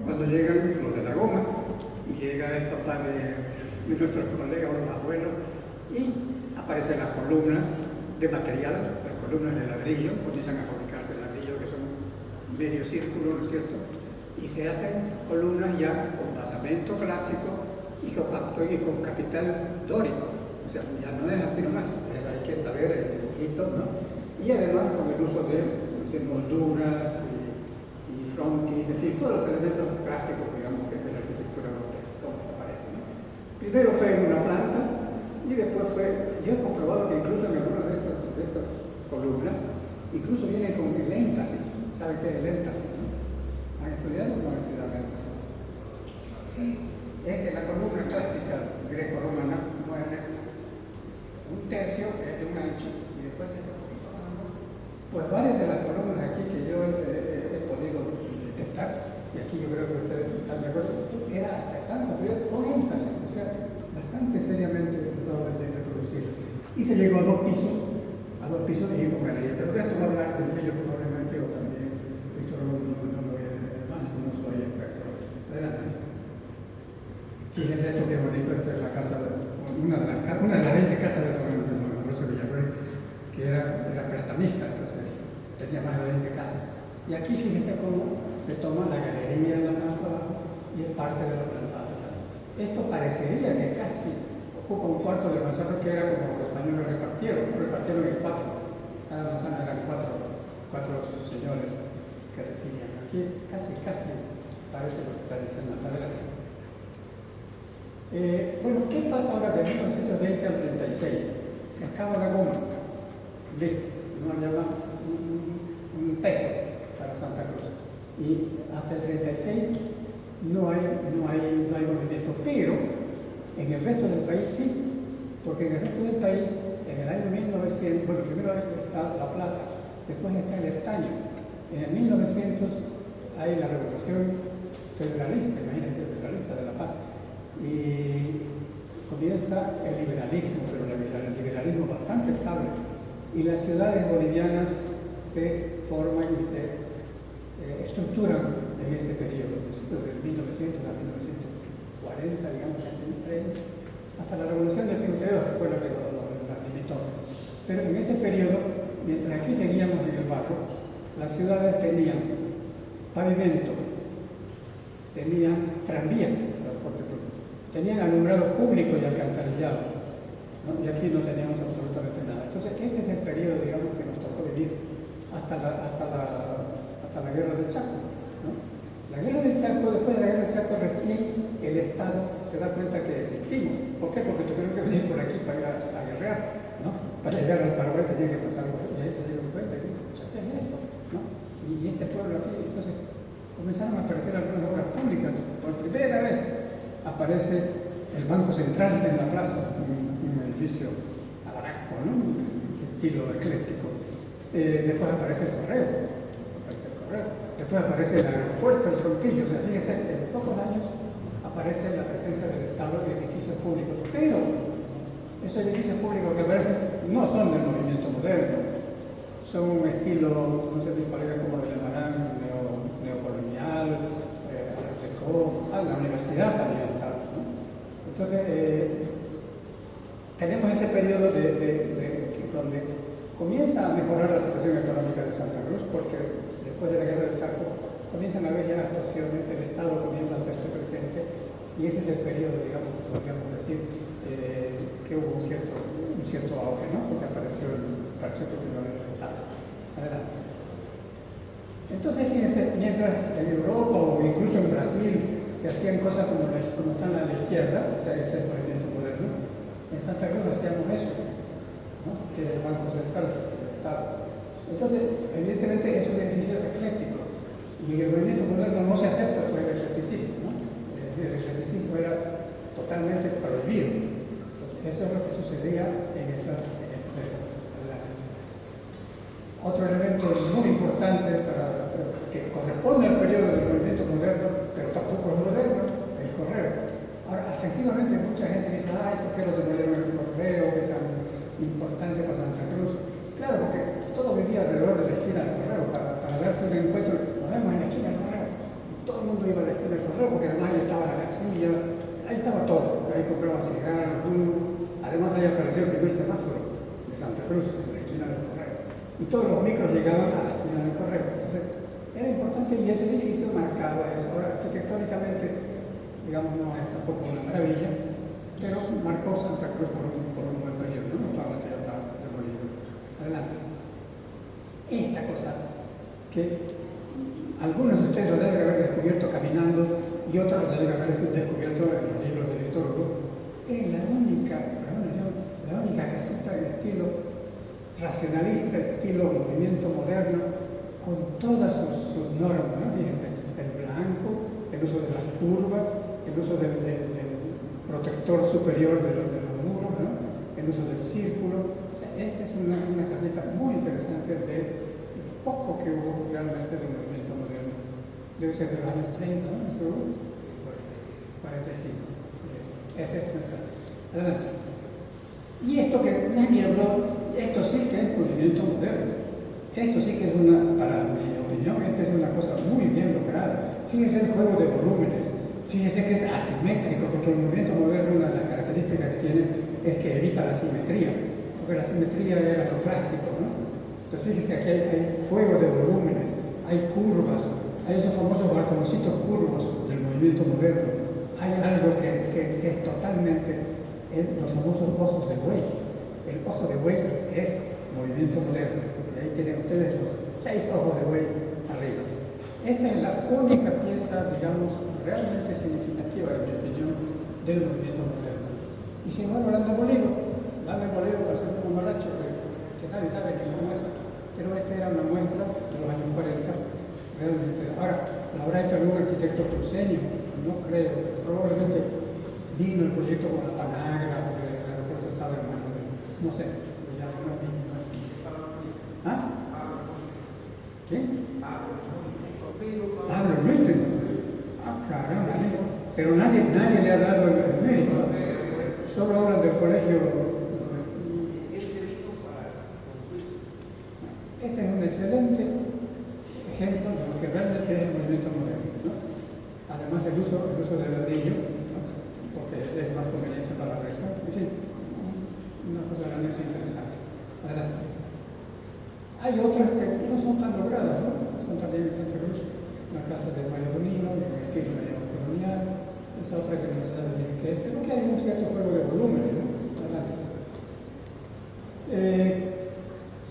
Cuando llegan los de la goma, y llega el papá de nuestros colegas o los abuelos, y aparecen las columnas de material, las columnas de ladrillo, comienzan a fabricarse ladrillos que son medio círculo, ¿no es cierto? Y se hacen columnas ya con basamento clásico y con capital dórico. O sea, ya no es así nomás, hay que saber el dibujito, ¿no? Y además con el uso de molduras y frontis, en fin, todos los elementos clásicos, digamos, que de la arquitectura europea, como aparece, ¿no? Primero fue en una planta y después fue, yo he comprobado que incluso en algunas de estas columnas, incluso viene con el énfasis. ¿Saben qué es el énfasis, no? ¿Han estudiado o no han estudiado el énfasis? Es que la columna clásica greco-romana mueve un tercio de un ancho y después es un poquito más, ¿no? Pues varias de las columnas aquí que yo he podido detectar, y aquí yo creo que ustedes están de acuerdo, estaban construidas con énfasis, o sea, bastante seriamente trataban de reproducir. Y se llegó a dos pisos y con galería. Pero de esto va a hablar de ello probablemente o también Víctor, no lo voy a decir más, no soy experto. Adelante. Fíjense esto qué bonito, esta es la casa, una de las 20 casas de don Ambrosio Villarroel, que era prestamista, entonces tenía más de 20 casas. Y aquí fíjense cómo se toma la galería en la planta abajo y es parte de la planta alta también. Esto parecería que casi ocupa un cuarto de manzana, que era como los españoles repartieron en 4. Cada manzana eran cuatro señores que recibían. Aquí casi parece lo tradicional. Adelante. Bueno, ¿qué pasa ahora de 1920 al 36? Se acaba la goma. Listo. No hay más un peso para Santa Cruz. Y hasta el 36 no hay movimiento. Pero en el resto del país sí. Porque en el resto del país, en el año 1900, bueno, primero está La Plata, después está el estaño. En el 1900 hay la revolución federalista, imagínense, federalista de La Paz. Y comienza el liberalismo, pero el liberalismo bastante estable. Y las ciudades bolivianas se forman y se estructuran en ese periodo, de 1900 a 1940, digamos, 30, hasta la revolución del 52, que fue la que las limitó. Pero en ese periodo, mientras aquí seguíamos en el barro, las ciudades tenían pavimento, tenían tranvía, transporte público, tenían alumbrado público y alcantarillado, ¿no? Y aquí no teníamos absolutamente nada. Entonces ese es el periodo, digamos, que nos tocó vivir hasta la guerra del Chaco, ¿no? La guerra del Chaco, después de la guerra del Chaco, recién el Estado se da cuenta que existimos. ¿Por qué? Porque tuvieron que venir por aquí para ir a guerrear, ¿no? Para llegar al Paraguay tenían que pasar, y ahí se dieron cuenta que, ¿qué es esto?, ¿no? Y este pueblo aquí, entonces comenzaron a aparecer algunas obras públicas. Por primera vez aparece el Banco Central en la plaza, un edificio alarasco, ¿no? Estilo ecléctico. Después aparece el correo, después aparece el aeropuerto, el Ronquillo. O sea, fíjense, en pocos años aparece la presencia del Estado en edificios públicos. Pero esos edificios públicos que aparecen no son del movimiento moderno, son un estilo, no sé mis colegas cómo lo llamarán, neocolonial, art déco, la universidad también está, ¿no? Entonces, tenemos ese periodo donde comienza a mejorar la situación económica de Santa Cruz, porque después de la guerra del Chaco comienzan a haber ya actuaciones, el Estado comienza a hacerse presente, y ese es el periodo, digamos, podríamos decir, que hubo un cierto auge, ¿no? Porque apareció primero el Estado. Adelante. Entonces, fíjense, mientras en Europa o incluso en Brasil se hacían cosas como están a la izquierda, o sea, ese es el movimiento moderno, en Santa Cruz hacíamos eso, ¿no? Que es el Banco Central del Estado. Entonces, evidentemente es un edificio ecléctico, y en el movimiento moderno no se acepta por el eclecticismo, ¿no? Es decir, el eclecticismo era totalmente prohibido. Entonces, eso es lo que sucedía en esas épocas. Otro elemento muy importante que corresponde al periodo del movimiento moderno, pero tampoco es moderno, el correo. Ahora, efectivamente, mucha gente dice, ay, ¿por qué lo demolieron el correo? ¿Qué tan importante para Santa Cruz? Claro, porque todo vivía alrededor de la esquina del correo. Para darse un encuentro, nos vemos en la esquina del correo. Todo el mundo iba a la esquina Claus, porque además ahí estaba la casilla, ahí estaba todo, ahí compraba cigarros, además ahí apareció el primer semáforo de Santa Cruz, en la esquina del correo, y todos los micros llegaban a la esquina del correo. Entonces, era importante y ese edificio marcaba eso. Ahora, arquitectónicamente, digamos, no es tampoco una maravilla, pero marcó Santa Cruz por un buen periodo, ¿no? Actualmente ya está demolido. Adelante. Esta cosa que algunos de ustedes lo deben haber descubierto caminando y otros lo deben haber descubierto en los libros de Víctor Hugo, es la única casita de estilo racionalista, estilo movimiento moderno, con todas sus normas, ¿no? Fíjense, el blanco, el uso de las curvas, el uso del protector superior de los muros, ¿no? El uso del círculo. O sea, esta es una casita muy interesante de lo poco que hubo realmente del movimiento moderno. Debe ser de los años 30, ¿no? 45. Esa es nuestra. Adelante. Y esto que nadie habló, esto sí que es movimiento moderno. Esto sí que es para mi opinión, esta es una cosa muy bien lograda. Fíjense el juego de volúmenes, fíjense que es asimétrico, porque el movimiento moderno, una de las características que tiene es que evita la simetría, porque la simetría era lo clásico, ¿no? Entonces fíjense, aquí hay juego de volúmenes, hay curvas, hay esos famosos balconcitos curvos del movimiento moderno, hay algo que es totalmente, es los famosos ojos de buey. El ojo de buey es movimiento moderno. Y ahí tienen ustedes los 6 ojos de buey arriba. Esta es la única pieza, digamos, realmente significativa, en mi opinión, del movimiento moderno. Y si no, lo han demolido para hacer un mamarracho que nadie sabe ni cómo es. Pero esta era una muestra de los años 40, realmente. Ahora, ¿lo habrá hecho algún arquitecto cruceño? No creo. Probablemente vino el proyecto con la Panagra, porque el aeropuerto estaba en manos de, no sé, ya no vino. ¿Ah? ¿Quién? Pablo Nuytens. Ah, caramba, pero nadie le ha dado el mérito. Solo hablan del colegio. Este es un excelente ejemplo de lo que realmente es el movimiento moderno, ¿no? Además el uso del ladrillo, ¿no? Porque es más conveniente para la región. En fin, una cosa realmente interesante. Adelante. Hay otras que no son tan logradas, ¿no? Son también en Santa Cruz, la casa de Mario Bonino, en el estilo medio colonial, esa otra que no se sabe bien qué es, pero que hay un cierto juego de volúmenes, ¿no? Adelante.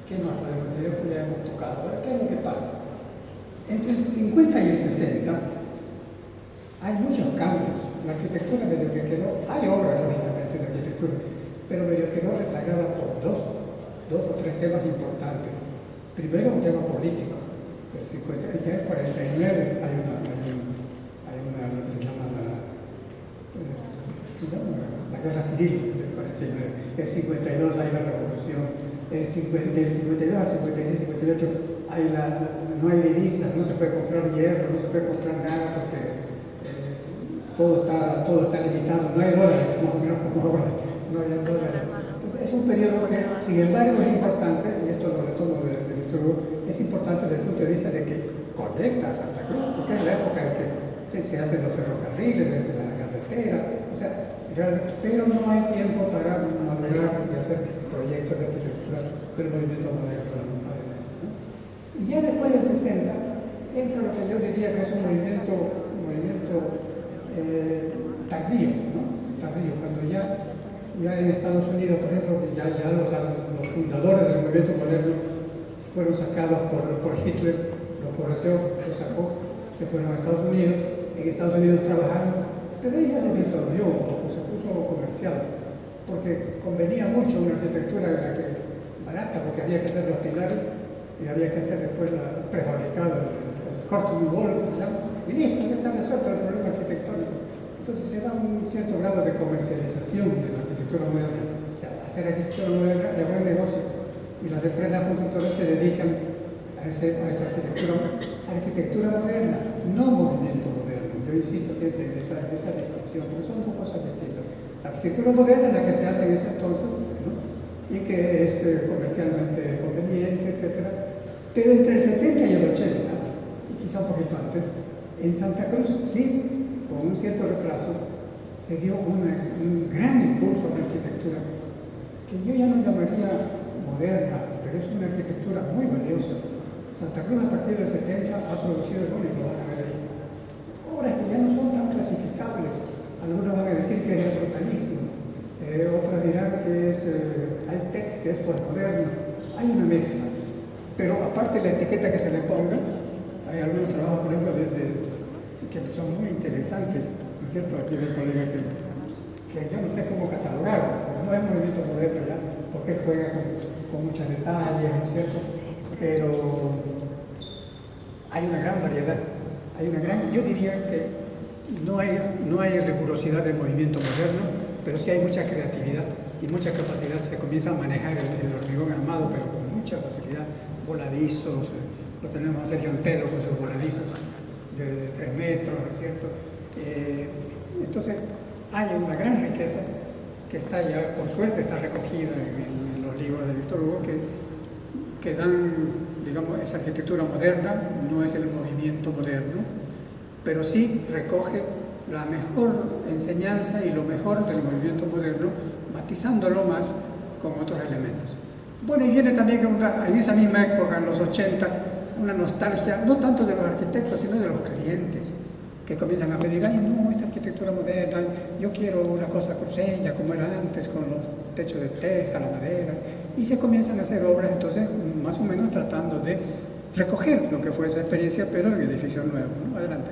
¿Qué más podemos decir? Esto ya hemos tocado. Ahora, ¿qué es lo que pasa? Entre el 50 y el 60 hay muchos cambios. La arquitectura medio que quedó, hay obras lógicamente de arquitectura, pero medio quedó rezagada por dos o tres temas importantes. Primero, un tema político. El 50 y el 49 hay una lo que se llama la guerra civil del 49. El 52 hay la revolución. Del 52 al 56, 58 no hay divisas, no se puede comprar hierro, no se puede comprar nada porque todo está limitado. No hay dólares, más o menos como ahora, no hay dólares. Entonces es un periodo que, sin embargo, es importante, y esto lo retomo de Víctor Hugo, es importante desde el punto de vista de que conecta a Santa Cruz, porque es la época en que se hacen los ferrocarriles, se hace la carretera, o sea, pero no hay tiempo para madurar y hacer proyectos de arquitectura del movimiento moderno, lamentablemente, ¿no? Y ya después del 60 entra lo que yo diría que es un movimiento tardío, ¿no? Tardío, cuando ya en Estados Unidos, por ejemplo, ya los fundadores del movimiento moderno fueron sacados por Hitler, los correteó, los sacó, se fueron a Estados Unidos, en Estados Unidos trabajaron, pero ahí ya se disolvió un poco, se puso comercial, porque convenía mucho una arquitectura barata, porque había que hacer los pilares y había que hacer después la prefabricada, el corte wall que se llama, y listo, ya está resuelto el problema arquitectónico. Entonces se da un cierto grado de comercialización de la arquitectura moderna. O sea, hacer arquitectura moderna es buen negocio. Y las empresas constructoras se dedican a esa arquitectura moderna, no movimiento moderno. Yo insisto siempre en esa distinción, porque son dos cosas distintas. La arquitectura moderna es la que se hace en ese entonces, ¿no? Y que es comercialmente conveniente, etc. Pero entre el 70 y el 80, y quizá un poquito antes, en Santa Cruz sí con un cierto retraso, se dio un gran impulso a la arquitectura, que yo ya no llamaría moderna, pero es una arquitectura muy valiosa. Santa Cruz a partir del 70 ha producido, bueno, y lo van a ver ahí, obras que ya no son tan clasificables. Algunos van a decir que es el brutalismo, otros dirán que es high-tech, que es postmoderno. Hay una mezcla, pero aparte de la etiqueta que se le ponga, hay algunos trabajos, por ejemplo, que son muy interesantes, ¿no es cierto? Aquí del colega que yo no sé cómo catalogarlo, no es movimiento moderno ya, porque él juega con muchos detalles, ¿no es cierto? Pero hay una gran variedad, yo diría que no hay rigurosidad del movimiento moderno, pero sí hay mucha creatividad y mucha capacidad. Se comienza a manejar el hormigón armado, pero con mucha facilidad, voladizos, lo tenemos a Sergio Antelo con sus voladizos de 3 metros, ¿no es cierto? Entonces, hay una gran riqueza que está ya, por suerte, está recogida en los libros de Víctor Hugo, que dan, digamos, esa arquitectura moderna, no es el movimiento moderno, pero sí recoge la mejor enseñanza y lo mejor del movimiento moderno, matizándolo más con otros elementos. Bueno, y viene también en esa misma época, en los 80, una nostalgia, no tanto de los arquitectos, sino de los clientes, que comienzan a pedir, ay no, esta arquitectura moderna, yo quiero una cosa cruceña como era antes, con los techos de teja, la madera, y se comienzan a hacer obras, entonces, más o menos tratando de recoger lo que fue esa experiencia, pero en edificios nuevos, ¿no? Adelante.